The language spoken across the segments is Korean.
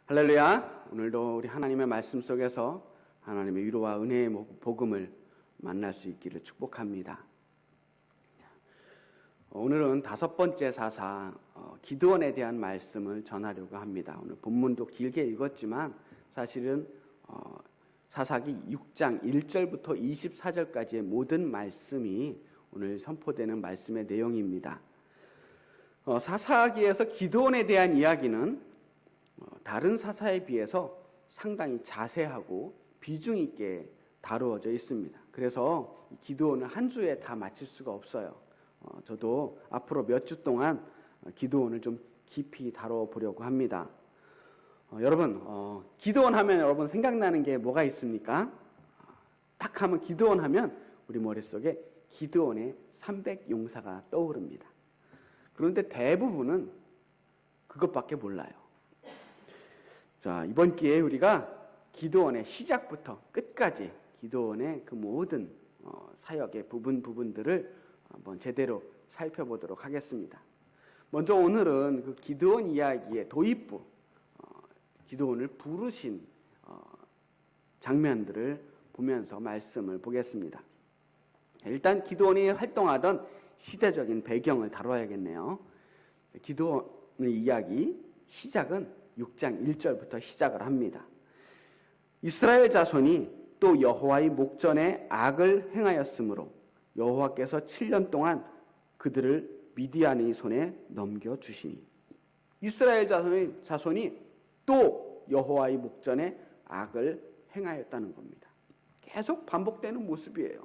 할렐루야. 오늘도 우리 하나님의 말씀 속에서 하나님의 위로와 은혜의 복음을 만날 수 있기를 축복합니다. 오늘은 5번째 사사 기드온에 대한 말씀을 전하려고 합니다. 오늘 본문도 길게 읽었지만 사실은 사사기 6장 1절부터 24절까지의 모든 말씀이 오늘 선포되는 말씀의 내용입니다. 사사기에서 기드온에 대한 이야기는 다른 사사에 비해서 상당히 자세하고 비중 있게 다루어져 있습니다. 그래서 기드온을 한 주에 다 마칠 수가 없어요. 저도 앞으로 몇 주 동안 기드온을 좀 깊이 다뤄보려고 합니다. 여러분, 기드온 하면 여러분 생각나는 게 뭐가 있습니까? 딱 하면 기드온 하면 우리 머릿속에 기드온의 300용사가 떠오릅니다. 그런데 대부분은 그것밖에 몰라요. 자, 이번 기회에 우리가 기드온의 시작부터 끝까지 기드온의 그 모든 사역의 부분들을 한번 제대로 살펴보도록 하겠습니다. 먼저 오늘은 그 기드온 이야기의 도입부, 기드온을 부르신 장면들을 보면서 말씀을 보겠습니다. 일단 기드온이 활동하던 시대적인 배경을 다뤄야겠네요. 기드온의 이야기 시작은 6장 1절부터 시작을 합니다. 이스라엘 자손이 또 여호와의 목전에 악을 행하였으므로 여호와께서 7년 동안 그들을 미디안의 손에 넘겨주시니. 이스라엘 자손이 또 여호와의 목전에 악을 행하였다는 겁니다. 계속 반복되는 모습이에요.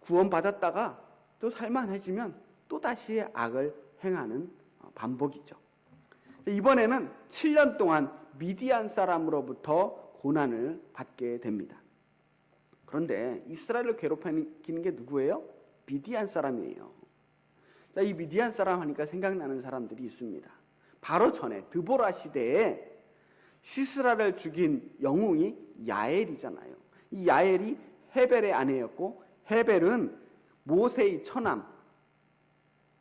구원받았다가 또 살만해지면 또다시 악을 행하는 반복이죠. 이번에는 7년 동안 미디안 사람으로부터 고난을 받게 됩니다. 그런데 이스라엘을 괴롭히는 게 누구예요? 미디안 사람이에요. 자, 이 미디안 사람 하니까 생각나는 사람들이 있습니다. 바로 전에 드보라 시대에 시스라를 죽인 영웅이 야엘이잖아요. 이 야엘이 헤벨의 아내였고 헤벨은 모세의 처남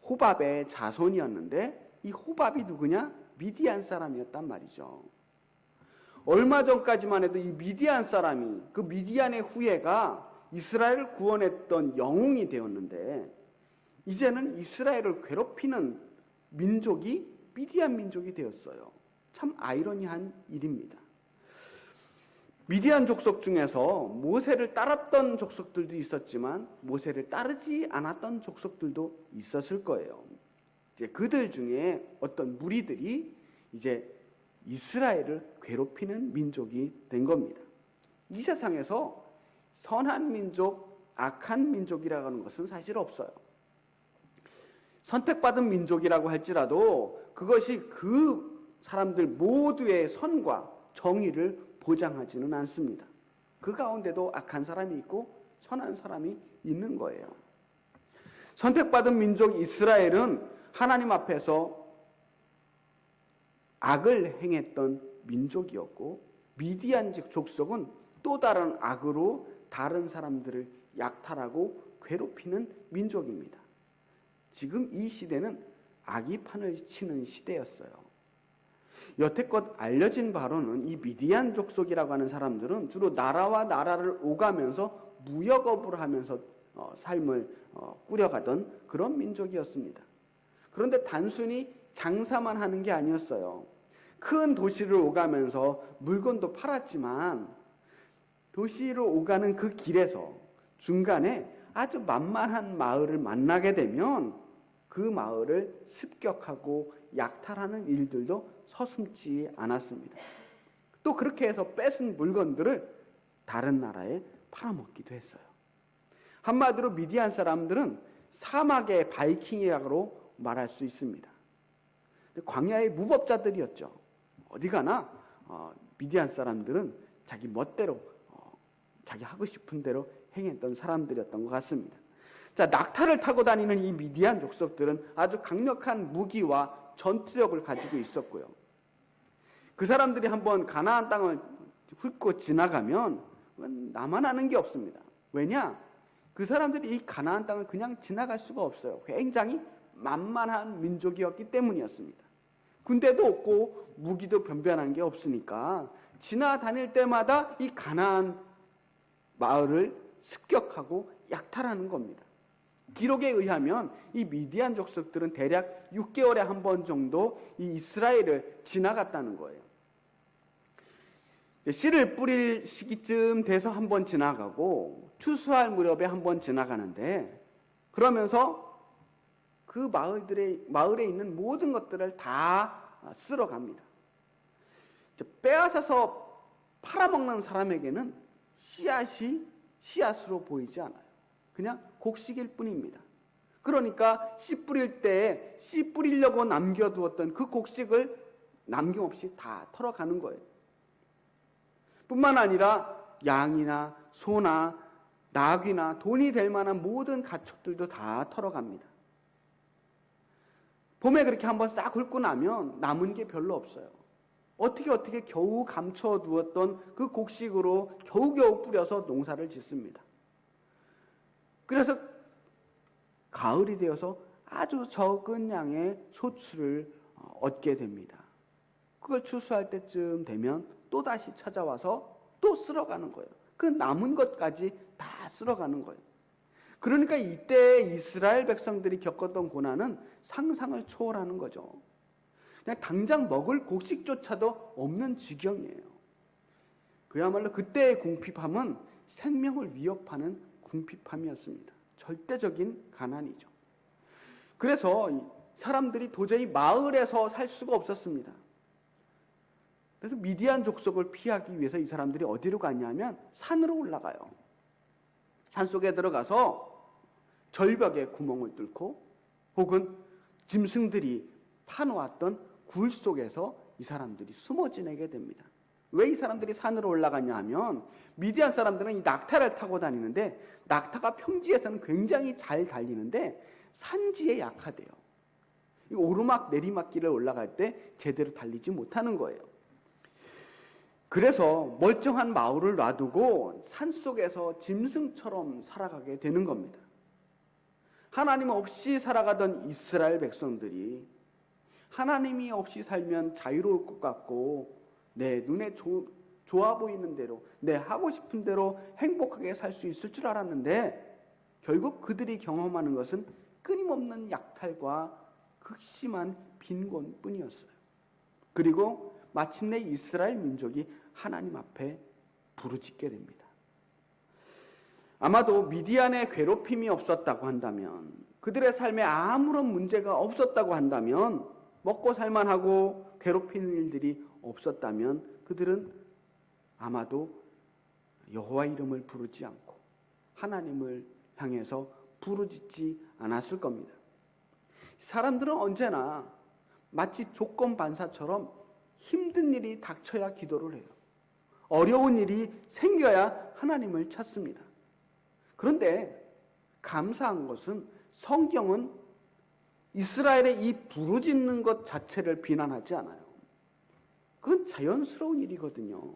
호밥의 자손이었는데 이 호밥이 누구냐? 미디안 사람이었단 말이죠. 얼마 전까지만 해도 이 미디안 사람이 그 미디안의 후예가 이스라엘을 구원했던 영웅이 되었는데 이제는 이스라엘을 괴롭히는 민족이 미디안 민족이 되었어요. 참 아이러니한 일입니다. 미디안 족속 중에서 모세를 따랐던 족속들도 있었지만 모세를 따르지 않았던 족속들도 있었을 거예요. 이제 그들 중에 어떤 무리들이 이제 이스라엘을 괴롭히는 민족이 된 겁니다. 이 세상에서 선한 민족, 악한 민족이라고 하는 것은 사실 없어요. 선택받은 민족이라고 할지라도 그것이 그 사람들 모두의 선과 정의를 보장하지는 않습니다. 그 가운데도 악한 사람이 있고 선한 사람이 있는 거예요. 선택받은 민족 이스라엘은 하나님 앞에서 악을 행했던 민족이었고 미디안 족속은 또 다른 악으로 다른 사람들을 약탈하고 괴롭히는 민족입니다. 지금 이 시대는 악이 판을 치는 시대였어요. 여태껏 알려진 바로는 이 미디안 족속이라고 하는 사람들은 주로 나라와 나라를 오가면서 무역업을 하면서 삶을 꾸려가던 그런 민족이었습니다. 그런데 단순히 장사만 하는 게 아니었어요. 큰 도시를 오가면서 물건도 팔았지만 도시를 오가는 그 길에서 중간에 아주 만만한 마을을 만나게 되면 그 마을을 습격하고 약탈하는 일들도 서슴지 않았습니다. 또 그렇게 해서 뺏은 물건들을 다른 나라에 팔아먹기도 했어요. 한마디로 미디안 사람들은 사막의 바이킹이라고 말할 수 있습니다. 광야의 무법자들이었죠. 어디 가나 미디안 사람들은 자기 멋대로 자기 하고 싶은 대로 행했던 사람들이었던 것 같습니다. 자, 낙타를 타고 다니는 이 미디안 족속들은 아주 강력한 무기와 전투력을 가지고 있었고요. 그 사람들이 한번 가나안 땅을 훑고 지나가면 나만 아는 게 없습니다. 왜냐? 그 사람들이 이 가나안 땅을 그냥 지나갈 수가 없어요. 굉장히 만만한 민족이었기 때문이었습니다. 군대도 없고 무기도 변변한 게 없으니까 지나다닐 때마다 이 가나안 마을을 습격하고 약탈하는 겁니다. 기록에 의하면 이 미디안 족속들은 대략 6개월에 한 번 정도 이 이스라엘을 지나갔다는 거예요. 씨를 뿌릴 시기쯤 돼서 한 번 지나가고 추수할 무렵에 한 번 지나가는데, 그러면서 그 마을에 있는 모든 것들을 다 쓸어갑니다. 빼앗아서 팔아먹는 사람에게는 씨앗이 씨앗으로 보이지 않아요. 그냥 곡식일 뿐입니다. 그러니까 씨 뿌릴 때 씨 뿌리려고 남겨두었던 그 곡식을 남김없이 다 털어가는 거예요. 뿐만 아니라 양이나 소나 낙이나 돈이 될 만한 모든 가축들도 다 털어갑니다. 봄에 그렇게 한번 싹 훑고 나면 남은 게 별로 없어요. 어떻게 겨우 감춰두었던 그 곡식으로 겨우겨우 뿌려서 농사를 짓습니다. 그래서 가을이 되어서 아주 적은 양의 소출을 얻게 됩니다. 그걸 추수할 때쯤 되면 또다시 찾아와서 또 쓸어가는 거예요. 그 남은 것까지 다 쓸어가는 거예요. 그러니까 이때 이스라엘 백성들이 겪었던 고난은 상상을 초월하는 거죠. 그냥 당장 먹을 곡식조차도 없는 지경이에요. 그야말로 그때의 궁핍함은 생명을 위협하는 궁핍함이었습니다. 절대적인 가난이죠. 그래서 사람들이 도저히 마을에서 살 수가 없었습니다. 그래서 미디안 족속을 피하기 위해서 이 사람들이 어디로 갔냐면 산으로 올라가요. 산속에 들어가서 절벽에 구멍을 뚫고 혹은 짐승들이 파놓았던 굴 속에서 이 사람들이 숨어 지내게 됩니다. 왜 이 사람들이 산으로 올라갔냐 하면 미디안 사람들은 이 낙타를 타고 다니는데 낙타가 평지에서는 굉장히 잘 달리는데 산지에 약하대요. 이 오르막 내리막길을 올라갈 때 제대로 달리지 못하는 거예요. 그래서 멀쩡한 마을을 놔두고 산속에서 짐승처럼 살아가게 되는 겁니다. 하나님 없이 살아가던 이스라엘 백성들이 하나님이 없이 살면 자유로울 것 같고 내 눈에 좋아 보이는 대로 내 하고 싶은 대로 행복하게 살 수 있을 줄 알았는데 결국 그들이 경험하는 것은 끊임없는 약탈과 극심한 빈곤뿐이었어요. 그리고 마침내 이스라엘 민족이 하나님 앞에 부르짖게 됩니다. 아마도 미디안의 괴롭힘이 없었다고 한다면, 그들의 삶에 아무런 문제가 없었다고 한다면, 먹고 살만하고 괴롭히는 일들이 없었다면 그들은 아마도 여호와 이름을 부르지 않고 하나님을 향해서 부르짖지 않았을 겁니다. 사람들은 언제나 마치 조건반사처럼 힘든 일이 닥쳐야 기도를 해요. 어려운 일이 생겨야 하나님을 찾습니다. 그런데 감사한 것은 성경은 이스라엘의 이 부르짖는 것 자체를 비난하지 않아요. 그건 자연스러운 일이거든요.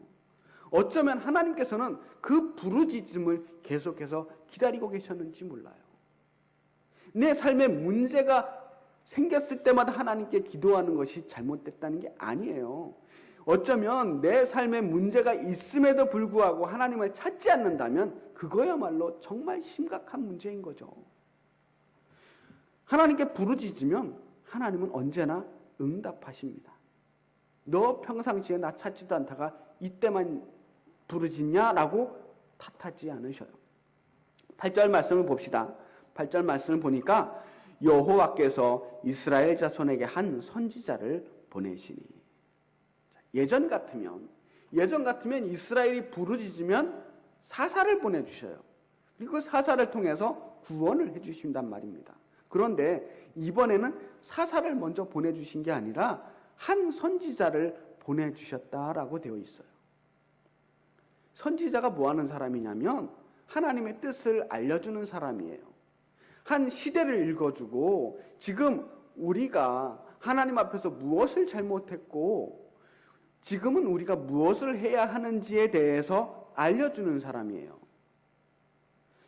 어쩌면 하나님께서는 그 부르짖음을 계속해서 기다리고 계셨는지 몰라요. 내 삶에 문제가 생겼을 때마다 하나님께 기도하는 것이 잘못됐다는 게 아니에요. 어쩌면 내 삶에 문제가 있음에도 불구하고 하나님을 찾지 않는다면 그거야말로 정말 심각한 문제인 거죠. 하나님께 부르짖으면 하나님은 언제나 응답하십니다. 너 평상시에 나 찾지도 않다가 이때만 부르짖냐라고 탓하지 않으셔요. 8절 말씀을 봅시다. 8절 말씀을 보니까 여호와께서 이스라엘 자손에게 한 선지자를 보내시니. 예전 같으면 이스라엘이 부르짖으면 사사를 보내주셔요. 그리고 사사를 통해서 구원을 해주신단 말입니다. 그런데 이번에는 사사를 먼저 보내주신 게 아니라 한 선지자를 보내주셨다라고 되어 있어요. 선지자가 뭐 하는 사람이냐면 하나님의 뜻을 알려주는 사람이에요. 한 시대를 읽어주고 지금 우리가 하나님 앞에서 무엇을 잘못했고 지금은 우리가 무엇을 해야 하는지에 대해서 알려주는 사람이에요.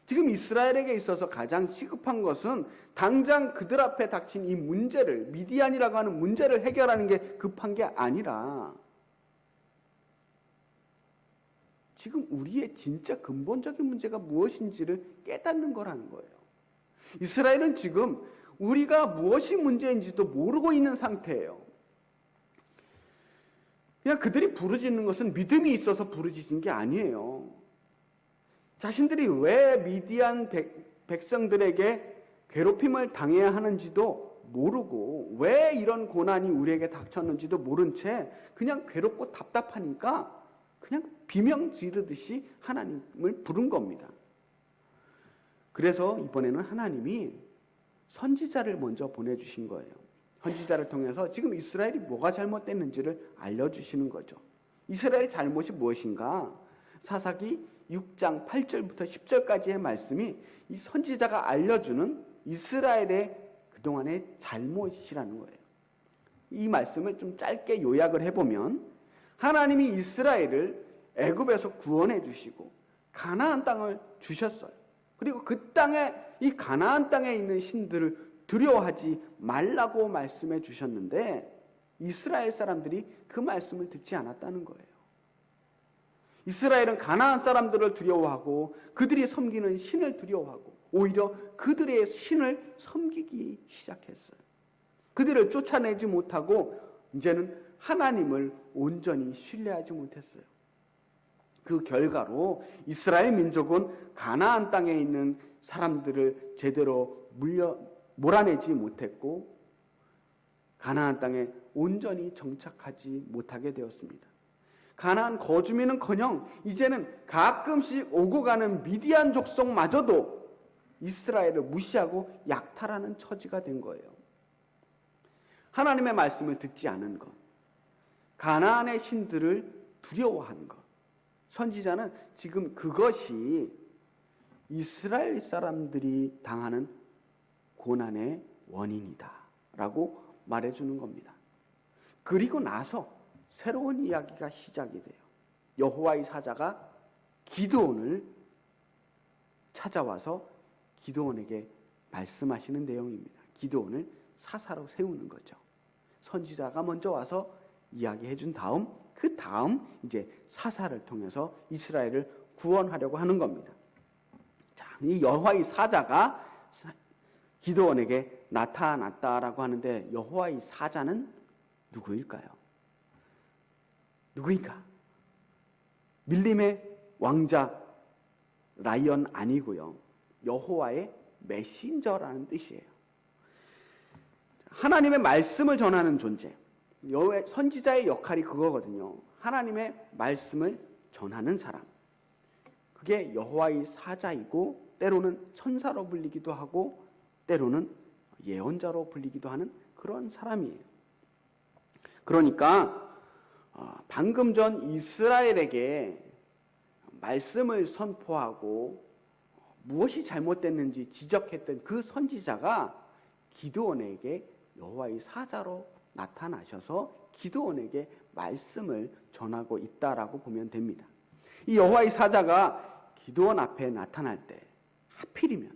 지금 이스라엘에게 있어서 가장 시급한 것은 당장 그들 앞에 닥친 이 문제를, 미디안이라고 하는 문제를 해결하는 게 급한 게 아니라 지금 우리의 진짜 근본적인 문제가 무엇인지를 깨닫는 거라는 거예요. 이스라엘은 지금 우리가 무엇이 문제인지도 모르고 있는 상태예요. 그냥 그들이 부르짖는 것은 믿음이 있어서 부르짖은 게 아니에요. 자신들이 왜 미디안 백성들에게 괴롭힘을 당해야 하는지도 모르고 왜 이런 고난이 우리에게 닥쳤는지도 모른 채 그냥 괴롭고 답답하니까 그냥 비명 지르듯이 하나님을 부른 겁니다. 그래서 이번에는 하나님이 선지자를 먼저 보내주신 거예요. 선지자를 통해서 지금 이스라엘이 뭐가 잘못됐는지를 알려주시는 거죠. 이스라엘의 잘못이 무엇인가? 사사기 6장 8절부터 10절까지의 말씀이 이 선지자가 알려주는 이스라엘의 그동안의 잘못이라는 거예요. 이 말씀을 좀 짧게 요약을 해보면 하나님이 이스라엘을 애굽에서 구원해 주시고 가나안 땅을 주셨어요. 그리고 그 땅에, 이 가나안 땅에 있는 신들을 두려워하지 말라고 말씀해 주셨는데 이스라엘 사람들이 그 말씀을 듣지 않았다는 거예요. 이스라엘은 가나안 사람들을 두려워하고 그들이 섬기는 신을 두려워하고 오히려 그들의 신을 섬기기 시작했어요. 그들을 쫓아내지 못하고 이제는 하나님을 온전히 신뢰하지 못했어요. 그 결과로 이스라엘 민족은 가나안 땅에 있는 사람들을 제대로 몰아내지 못했고 가나안 땅에 온전히 정착하지 못하게 되었습니다. 가나안 거주민은커녕 이제는 가끔씩 오고 가는 미디안 족속마저도 이스라엘을 무시하고 약탈하는 처지가 된 거예요. 하나님의 말씀을 듣지 않은 것, 가나안의 신들을 두려워하는 것. 선지자는 지금 그것이 이스라엘 사람들이 당하는 고난의 원인이다 라고 말해주는 겁니다. 그리고 나서 새로운 이야기가 시작이 돼요. 여호와의 사자가 기드온을 찾아와서 기드온에게 말씀하시는 내용입니다. 기드온을 사사로 세우는 거죠. 선지자가 먼저 와서 이야기해 준 다음 그 다음 이제 사사를 통해서 이스라엘을 구원하려고 하는 겁니다. 자, 이 여호와의 사자가 기드온에게 나타났다라고 하는데 여호와의 사자는 누구일까요? 누구인가? 밀림의 왕자 라이언 아니고요. 여호와의 메신저라는 뜻이에요. 하나님의 말씀을 전하는 존재. 여호와의 선지자의 역할이 그거거든요. 하나님의 말씀을 전하는 사람. 그게 여호와의 사자이고 때로는 천사로 불리기도 하고 때로는 예언자로 불리기도 하는 그런 사람이에요. 그러니까 방금 전 이스라엘에게 말씀을 선포하고 무엇이 잘못됐는지 지적했던 그 선지자가 기드온에게 여호와의 사자로 나타나셔서 기드온에게 말씀을 전하고 있다라고 보면 됩니다. 이 여호와의 사자가 기드온 앞에 나타날 때 하필이면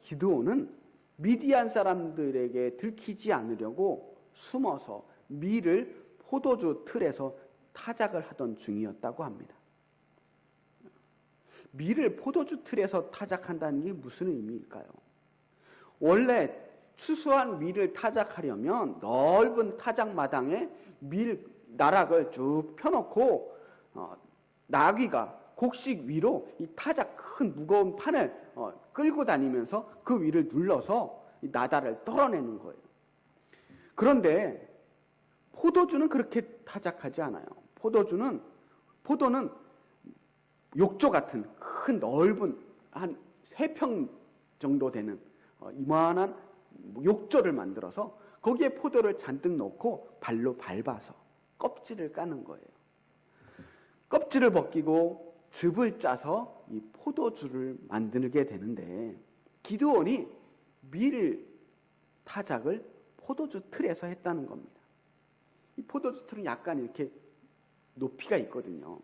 기드온은 미디안 사람들에게 들키지 않으려고 숨어서 밀을 포도주 틀에서 타작을 하던 중이었다고 합니다. 밀을 포도주 틀에서 타작한다는 게 무슨 의미일까요? 원래 추수한 밀을 타작하려면 넓은 타작마당에 밀 나락을 쭉 펴놓고 나귀가 곡식 위로 이 타작 큰 무거운 판을 끌고 다니면서 그 위를 눌러서 이 나다를 떨어내는 거예요. 그런데 포도주는 그렇게 타작하지 않아요. 포도는 욕조 같은 큰 넓은 한 3평 정도 되는 이만한 욕조를 만들어서 거기에 포도를 잔뜩 넣고 발로 밟아서 껍질을 까는 거예요. 껍질을 벗기고 즙을 짜서 이 포도주를 만들게 되는데 기드온이 밀 타작을 포도주 틀에서 했다는 겁니다. 이 포도주 틀은 약간 이렇게 높이가 있거든요.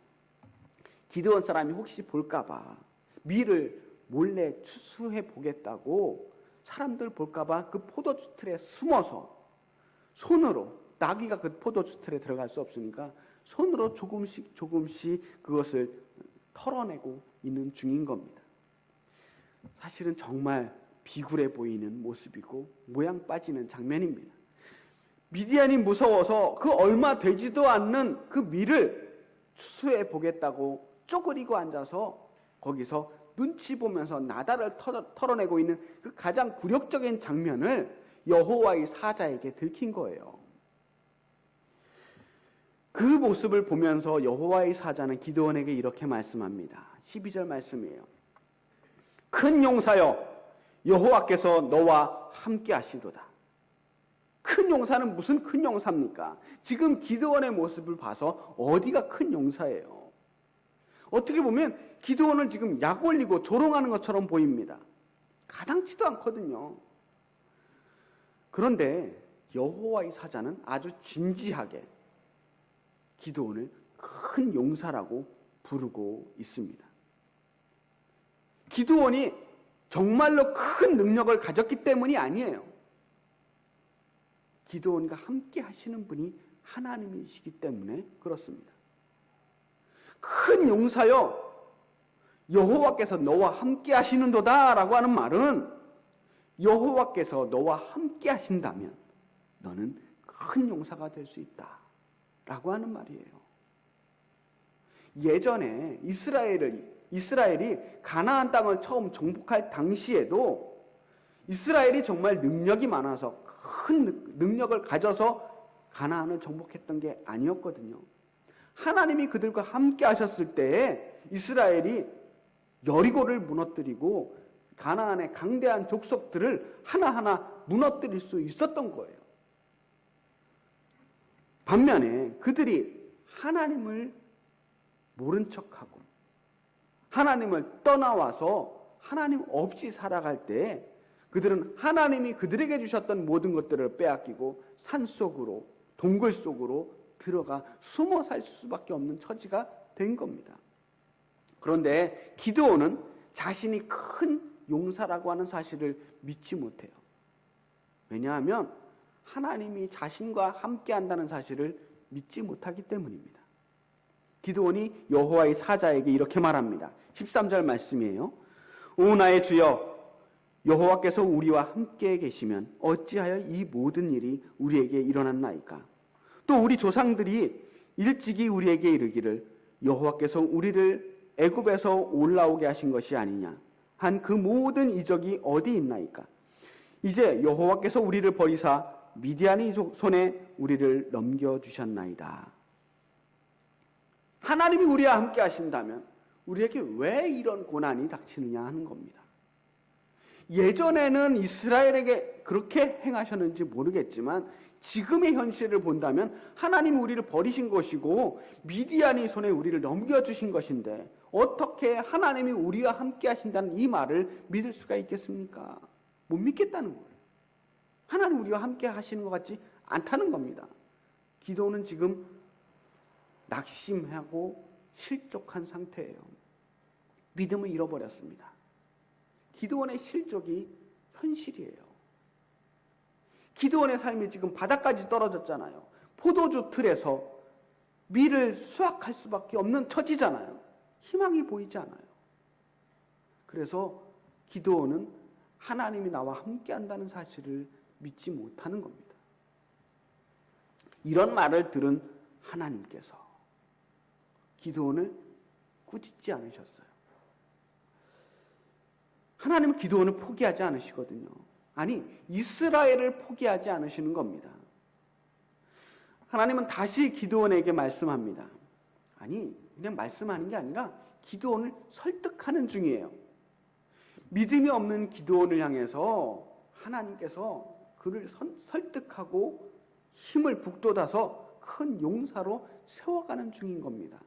기드온 사람이 혹시 볼까봐 밀을 몰래 추수해 보겠다고 사람들 볼까봐 그 포도주 틀에 숨어서 손으로, 나귀가 그 포도주 틀에 들어갈 수 없으니까 손으로 조금씩 그것을 털어내고 있는 중인 겁니다. 사실은 정말 비굴해 보이는 모습이고 모양 빠지는 장면입니다. 미디안이 무서워서 그 얼마 되지도 않는 그 밀을 추수해 보겠다고 쪼그리고 앉아서 거기서 눈치 보면서 나다를 털어내고 있는 그 가장 굴욕적인 장면을 여호와의 사자에게 들킨 거예요. 그 모습을 보면서 여호와의 사자는 기드온에게 이렇게 말씀합니다. 12절 말씀이에요. 큰 용사여, 여호와께서 너와 함께 하시도다. 큰 용사는 무슨 큰 용사입니까? 지금 기드온의 모습을 봐서 어디가 큰 용사예요? 어떻게 보면 기드온을 지금 약 올리고 조롱하는 것처럼 보입니다. 가당치도 않거든요. 그런데 여호와의 사자는 아주 진지하게 기드온을 큰 용사라고 부르고 있습니다. 기드온이 정말로 큰 능력을 가졌기 때문이 아니에요. 기드온과 함께 하시는 분이 하나님이시기 때문에 그렇습니다. 큰 용사여, 여호와께서 너와 함께 하시는도다 라고 하는 말은 여호와께서 너와 함께 하신다면 너는 큰 용사가 될 수 있다 라고 하는 말이에요. 예전에 이스라엘이 가나안 땅을 처음 정복할 당시에도 이스라엘이 정말 능력이 많아서 큰 능력을 가져서 가나안을 정복했던 게 아니었거든요. 하나님이 그들과 함께 하셨을 때에 이스라엘이 여리고를 무너뜨리고 가나안의 강대한 족속들을 하나하나 무너뜨릴 수 있었던 거예요. 반면에 그들이 하나님을 모른 척하고 하나님을 떠나와서 하나님 없이 살아갈 때 그들은 하나님이 그들에게 주셨던 모든 것들을 빼앗기고 산속으로, 동굴 속으로 들어가 숨어 살 수밖에 없는 처지가 된 겁니다. 그런데 기드온은 자신이 큰 용사라고 하는 사실을 믿지 못해요. 왜냐하면 하나님이 자신과 함께 한다는 사실을 믿지 못하기 때문입니다. 기드온이 여호와의 사자에게 이렇게 말합니다. 13절 말씀이에요. 오 나의 주여, 여호와께서 우리와 함께 계시면 어찌하여 이 모든 일이 우리에게 일어났나이까? 또 우리 조상들이 일찍이 우리에게 이르기를 여호와께서 우리를 애굽에서 올라오게 하신 것이 아니냐 한 그 모든 이적이 어디 있나이까? 이제 여호와께서 우리를 버리사 미디안의 손에 우리를 넘겨주셨나이다. 하나님이 우리와 함께 하신다면 우리에게 왜 이런 고난이 닥치느냐 하는 겁니다. 예전에는 이스라엘에게 그렇게 행하셨는지 모르겠지만 지금의 현실을 본다면 하나님이 우리를 버리신 것이고 미디안의 손에 우리를 넘겨주신 것인데 어떻게 하나님이 우리와 함께 하신다는 이 말을 믿을 수가 있겠습니까? 못 믿겠다는 거예요. 하나님 우리와 함께 하시는 것 같지 않다는 겁니다. 기도는 지금 낙심하고 실족한 상태예요. 믿음을 잃어버렸습니다. 기드온의 실족이 현실이에요. 기드온의 삶이 지금 바닥까지 떨어졌잖아요. 포도주 틀에서 밀을 수확할 수밖에 없는 처지잖아요. 희망이 보이지 않아요. 그래서 기드온은 하나님이 나와 함께 한다는 사실을 믿지 못하는 겁니다. 이런 말을 들은 하나님께서 기드온을 꾸짖지 않으셨어요. 하나님은 기드온을 포기하지 않으시거든요. 아니, 이스라엘을 포기하지 않으시는 겁니다. 하나님은 다시 기드온에게 말씀합니다. 아니, 그냥 말씀하는 게 아니라 기드온을 설득하는 중이에요. 믿음이 없는 기드온을 향해서 하나님께서 그를 설득하고 힘을 북돋아서 큰 용사로 세워가는 중인 겁니다.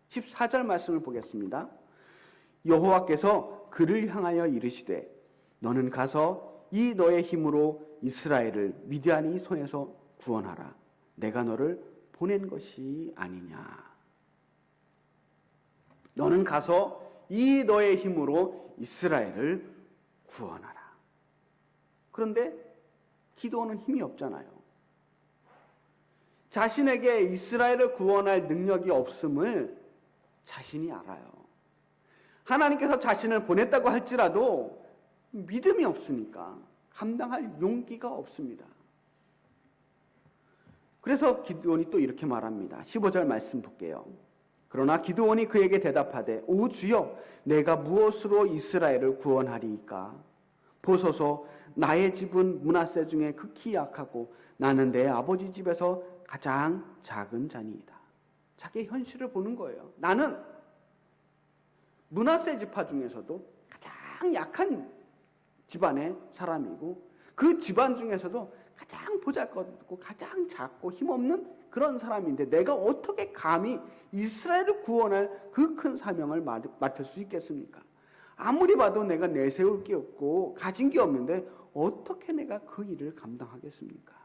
14절 말씀을 보겠습니다. 여호와께서 그를 향하여 이르시되 너는 가서 이 너의 힘으로 이스라엘을 미디안의 손에서 구원하라. 내가 너를 보낸 것이 아니냐. 너는 가서 이 너의 힘으로 이스라엘을 구원하라. 그런데 기드온은 힘이 없잖아요. 자신에게 이스라엘을 구원할 능력이 없음을 자신이 알아요. 하나님께서 자신을 보냈다고 할지라도 믿음이 없으니까 감당할 용기가 없습니다. 그래서 기드온이 또 이렇게 말합니다. 15절 말씀 볼게요. 그러나 기드온이 그에게 대답하되 오 주여 내가 무엇으로 이스라엘을 구원하리이까? 보소서 나의 집은 므낫세 중에 극히 약하고 나는 내 아버지 집에서 가장 작은 자니이다. 자기의 현실을 보는 거예요. 나는 므낫세 지파 중에서도 가장 약한 집안의 사람이고 그 집안 중에서도 가장 보잘것없고 가장 작고 힘없는 그런 사람인데 내가 어떻게 감히 이스라엘을 구원할 그 큰 사명을 맡을 수 있겠습니까? 아무리 봐도 내가 내세울 게 없고 가진 게 없는데 어떻게 내가 그 일을 감당하겠습니까?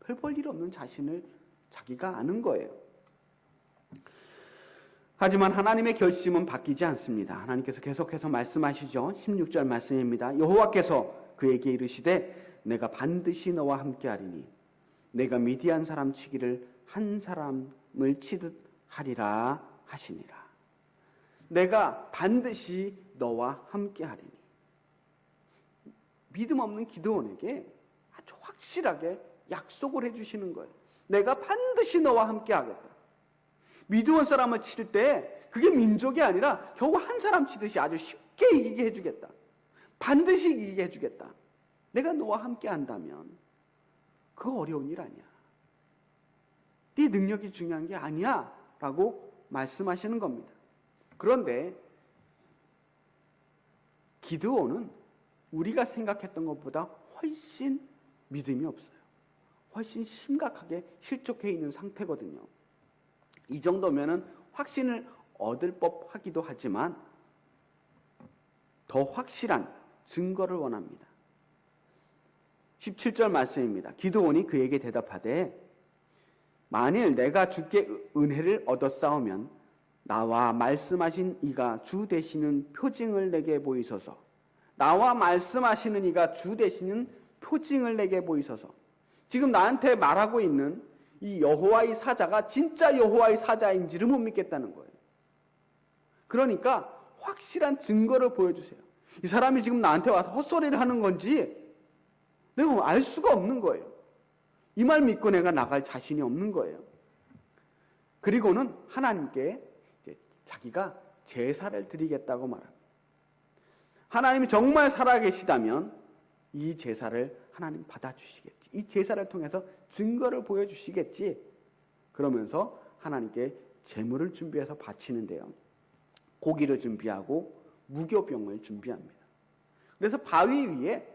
별 볼 일 없는 자신을 자기가 아는 거예요. 하지만 하나님의 결심은 바뀌지 않습니다. 하나님께서 계속해서 말씀하시죠. 16절 말씀입니다. 여호와께서 그에게 이르시되 내가 반드시 너와 함께하리니 내가 미디안 사람 치기를 한 사람을 치듯 하리라 하시니라. 내가 반드시 너와 함께하리니. 믿음 없는 기드온에게 아주 확실하게 약속을 해주시는 거예요. 내가 반드시 너와 함께하겠다. 미드온 사람을 칠 때 그게 민족이 아니라 겨우 한 사람 치듯이 아주 쉽게 이기게 해주겠다. 반드시 이기게 해주겠다. 내가 너와 함께 한다면 그거 어려운 일 아니야. 네 능력이 중요한 게 아니야 라고 말씀하시는 겁니다. 그런데 기드온은 우리가 생각했던 것보다 훨씬 믿음이 없어요. 훨씬 심각하게 실족해 있는 상태거든요. 이 정도면은 확신을 얻을 법하기도 하지만 더 확실한 증거를 원합니다. 17절 말씀입니다. 기드온이 그에게 대답하되 만일 내가 주께 은혜를 얻었사오면 나와 말씀하신 이가 주 되시는 표징을 내게 보이소서. 나와 말씀하시는 이가 주 되시는 표징을 내게 보이소서. 지금 나한테 말하고 있는 이 여호와의 사자가 진짜 여호와의 사자인지를 못 믿겠다는 거예요. 그러니까 확실한 증거를 보여주세요. 이 사람이 지금 나한테 와서 헛소리를 하는 건지 내가 알 수가 없는 거예요. 이 말 믿고 내가 나갈 자신이 없는 거예요. 그리고는 하나님께 이제 자기가 제사를 드리겠다고 말합니다. 하나님이 정말 살아계시다면 이 제사를 하나님 받아주시겠지. 이 제사를 통해서 증거를 보여주시겠지. 그러면서 하나님께 제물을 준비해서 바치는데요. 고기를 준비하고 무교병을 준비합니다. 그래서 바위 위에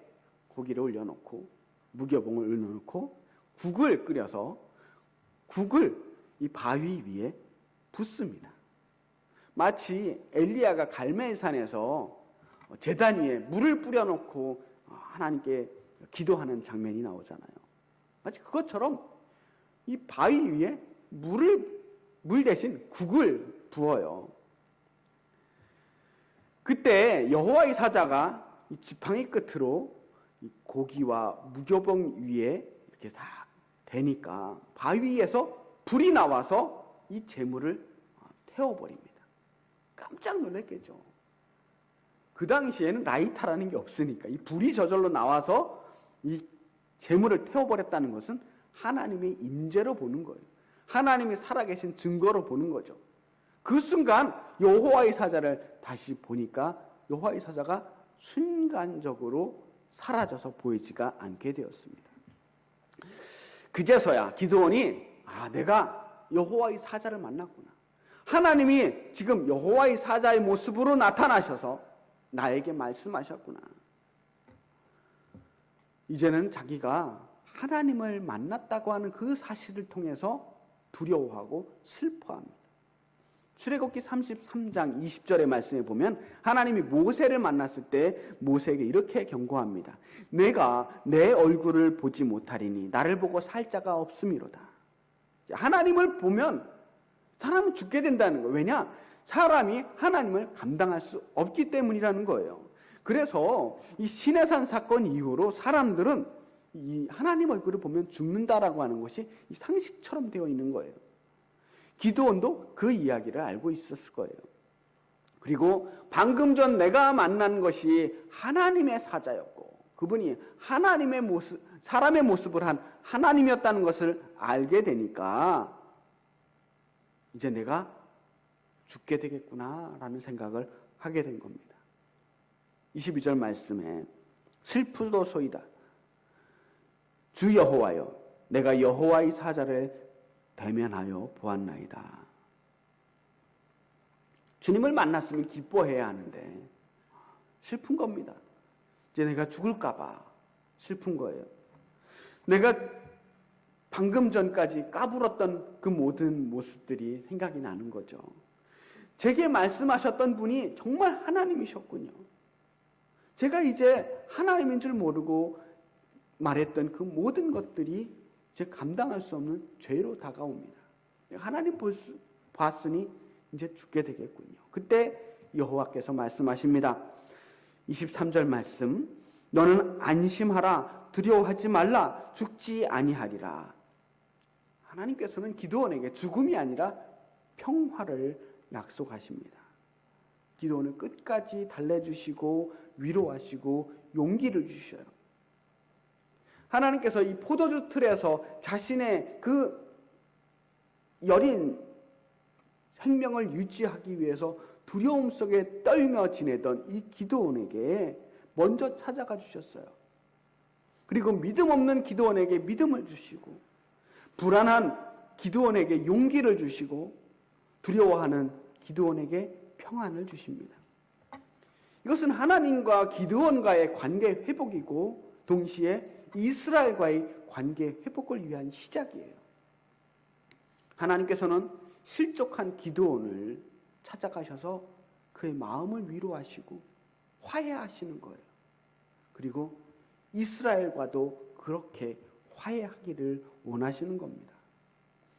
고기를 올려놓고 무교병을 올려놓고 국을 끓여서 국을 이 바위 위에 붓습니다. 마치 엘리야가 갈멜산에서 제단 위에 물을 뿌려놓고 하나님께 기도하는 장면이 나오잖아요. 마치 그것처럼 이 바위 위에 물 대신 국을 부어요. 그때 여호와의 사자가 이 지팡이 끝으로 이 고기와 무교병 위에 이렇게 다 대니까 바위에서 불이 나와서 이 재물을 태워버립니다. 깜짝 놀랐겠죠. 그 당시에는 라이터라는 게 없으니까 이 불이 저절로 나와서 이 재물을 태워버렸다는 것은 하나님의 임재로 보는 거예요. 하나님이 살아계신 증거로 보는 거죠. 그 순간 여호와의 사자를 다시 보니까 여호와의 사자가 순간적으로 사라져서 보이지가 않게 되었습니다. 그제서야 기드온이 내가 여호와의 사자를 만났구나. 하나님이 지금 여호와의 사자의 모습으로 나타나셔서 나에게 말씀하셨구나. 이제는 자기가 하나님을 만났다고 하는 그 사실을 통해서 두려워하고 슬퍼합니다. 출애굽기 33장 20절의 말씀에 보면 하나님이 모세를 만났을 때 모세에게 이렇게 경고합니다. 내가 내 얼굴을 보지 못하리니 나를 보고 살 자가 없음이로다. 하나님을 보면 사람은 죽게 된다는 거예요. 왜냐? 사람이 하나님을 감당할 수 없기 때문이라는 거예요. 그래서 이 시내산 사건 이후로 사람들은 이 하나님 얼굴을 보면 죽는다라고 하는 것이 이 상식처럼 되어 있는 거예요. 기드온도 그 이야기를 알고 있었을 거예요. 그리고 방금 전 내가 만난 것이 하나님의 사자였고 그분이 하나님의 모습, 사람의 모습을 한 하나님이었다는 것을 알게 되니까 이제 내가 죽게 되겠구나라는 생각을 하게 된 겁니다. 22절 말씀에 슬프도소이다. 주 여호와여, 내가 여호와의 사자를 대면하여 보았나이다. 주님을 만났으면 기뻐해야 하는데 슬픈 겁니다. 이제 내가 죽을까 봐 슬픈 거예요. 내가 방금 전까지 까불었던 그 모든 모습들이 생각이 나는 거죠. 제게 말씀하셨던 분이 정말 하나님이셨군요. 제가 이제 하나님인 줄 모르고 말했던 그 모든 것들이 이제 감당할 수 없는 죄로 다가옵니다. 하나님 봤으니 이제 죽게 되겠군요. 그때 여호와께서 말씀하십니다. 23절 말씀, 너는 안심하라, 두려워하지 말라, 죽지 아니하리라. 하나님께서는 기드온에게 죽음이 아니라 평화를 약속하십니다. 기드온을 끝까지 달래주시고 위로하시고 용기를 주셔요. 하나님께서 이 포도주 틀에서 자신의 그 여린 생명을 유지하기 위해서 두려움 속에 떨며 지내던 이 기드온에게 먼저 찾아가 주셨어요. 그리고 믿음 없는 기드온에게 믿음을 주시고 불안한 기드온에게 용기를 주시고 두려워하는 기드온에게 평안을 주십니다. 이것은 하나님과 기드온과의 관계 회복이고 동시에 이스라엘과의 관계 회복을 위한 시작이에요. 하나님께서는 실족한 기드온을 찾아가셔서 그의 마음을 위로하시고 화해하시는 거예요. 그리고 이스라엘과도 그렇게 화해하기를 원하시는 겁니다.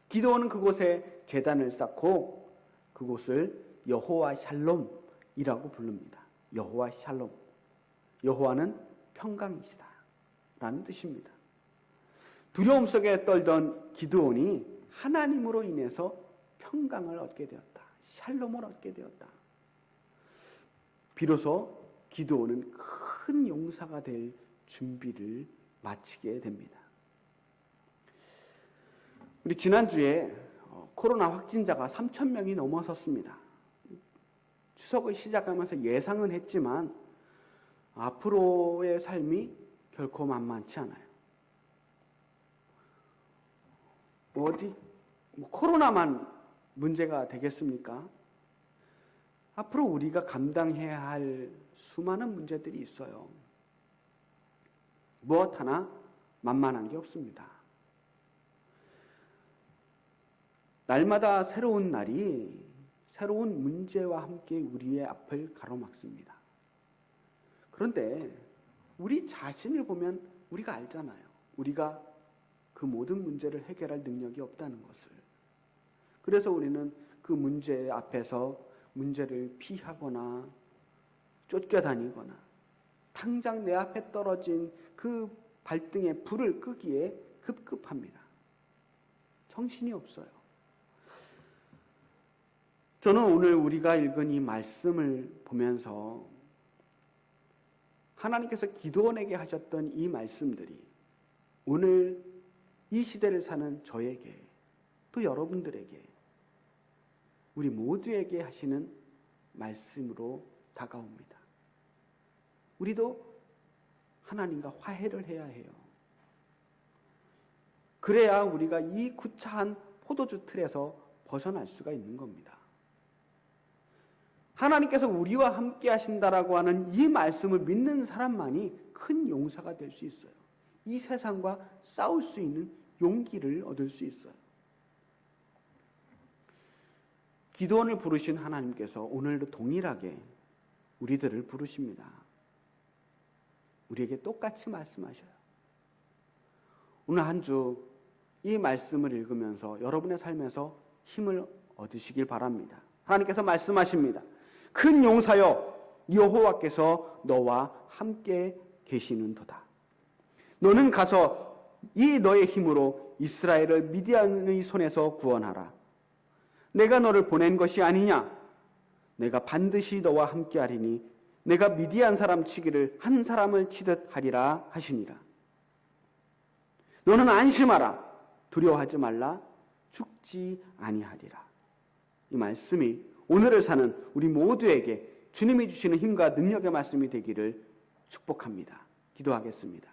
기드온은 그곳에 제단을 쌓고 그곳을 여호와 샬롬이라고 부릅니다. 여호와 샬롬. 여호와는 평강이시다 라는 뜻입니다. 두려움 속에 떨던 기드온이 하나님으로 인해서 평강을 얻게 되었다. 샬롬을 얻게 되었다. 비로소 기드온은 큰 용사가 될 준비를 마치게 됩니다. 우리 지난주에 코로나 확진자가 3,000명이 넘어섰습니다. 추석을 시작하면서 예상은 했지만 앞으로의 삶이 결코 만만치 않아요. 코로나만 문제가 되겠습니까? 앞으로 우리가 감당해야 할 수많은 문제들이 있어요. 무엇 하나 만만한 게 없습니다. 날마다 새로운 날이 새로운 문제와 함께 우리의 앞을 가로막습니다. 그런데 우리 자신을 보면 우리가 알잖아요. 우리가 그 모든 문제를 해결할 능력이 없다는 것을. 그래서 우리는 그 문제 앞에서 문제를 피하거나 쫓겨다니거나 당장 내 앞에 떨어진 그 발등에 불을 끄기에 급급합니다. 정신이 없어요. 저는 오늘 우리가 읽은 이 말씀을 보면서 하나님께서 기드온에게 하셨던 이 말씀들이 오늘 이 시대를 사는 저에게 또 여러분들에게 우리 모두에게 하시는 말씀으로 다가옵니다. 우리도 하나님과 화해를 해야 해요. 그래야 우리가 이 구차한 포도주 틀에서 벗어날 수가 있는 겁니다. 하나님께서 우리와 함께 하신다라고 하는 이 말씀을 믿는 사람만이 큰 용사가 될 수 있어요. 이 세상과 싸울 수 있는 용기를 얻을 수 있어요. 기드온을 부르신 하나님께서 오늘도 동일하게 우리들을 부르십니다. 우리에게 똑같이 말씀하셔요. 오늘 한 주 이 말씀을 읽으면서 여러분의 삶에서 힘을 얻으시길 바랍니다. 하나님께서 말씀하십니다. 큰 용사여, 여호와께서 너와 함께 계시는도다. 너는 가서 이 너의 힘으로 이스라엘을 미디안의 손에서 구원하라. 내가 너를 보낸 것이 아니냐? 내가 반드시 너와 함께 하리니 내가 미디안 사람 치기를 한 사람을 치듯 하리라 하시니라. 너는 안심하라. 두려워하지 말라. 죽지 아니하리라. 이 말씀이 오늘을 사는 우리 모두에게 주님이 주시는 힘과 능력의 말씀이 되기를 축복합니다. 기도하겠습니다.